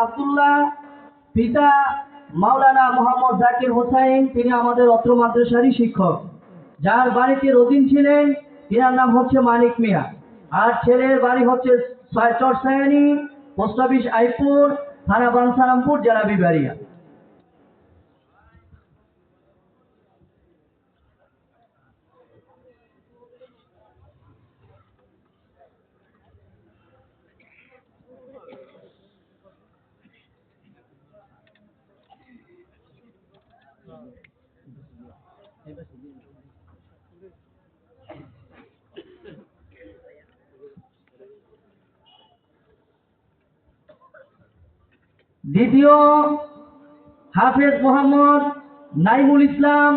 আব্দুল্লাহ, পিতা মাওলানা মোহাম্মদ জাকির হোসাইন, তিনি আমাদের অত্র মাদ্রাসারই শিক্ষক। যার বাড়িতে রদিন ছিলেন তিনার নাম হচ্ছে মানিক মিয়া। আর ছেলের বাড়ি হচ্ছে চরসায়ানি, পোস্ট অফিস আইপুর, থানা বাঞ্ছারামপুর, জেলা বিবাড়িয়া। দ্বিতীয় হাফেজ মোহাম্মদ নাইমুল ইসলাম,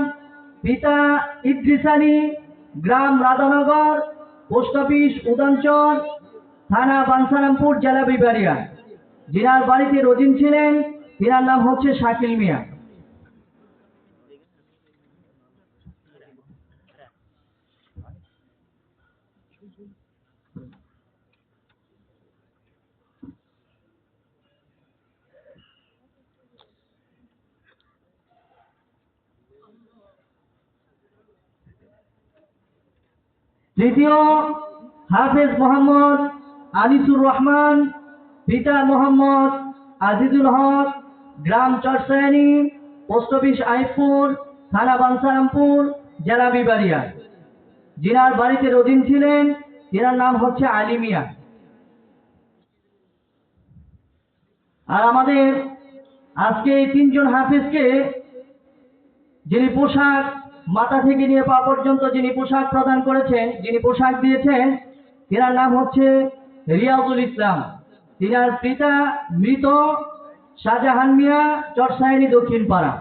পিতা ইদ্রিস আলী, গ্রাম রাধানগর, পোস্ট অফিস উদানচর, থানা বাঞ্ছারামপুর, জেলা বিবাড়িয়া। যিনার বাড়িতে রদিন ছিলেন তিনার নাম হচ্ছে শাকিল মিয়া। তৃতীয় হাফেজ মোহাম্মদ আনিসুর রহমান, পিতা মোহাম্মদ আজিজুল হক, গ্রাম চরসায়ানি, পোস্ট অফিস আইপুর, থানা বাঞ্ছারামপুর, জেলা বিবাড়িয়া। যিনার বাড়িতে রদিন ছিলেন তিনার নাম হচ্ছে আলী মিয়া। আর আমাদের আজকে এই তিনজন হাফেজকে যিনি পোশাক মাথা থেকে নিয়ে পা পর্যন্ত যিনি পোশাক প্রদান করেছেন, যিনি পোশাক দিয়েছেন, তিনার নাম হচ্ছে রিয়াজুল ইসলাম। তিনার পিতা মৃত শাহজাহান মিয়া, চরসায়ানি, দক্ষিণ পাড়া।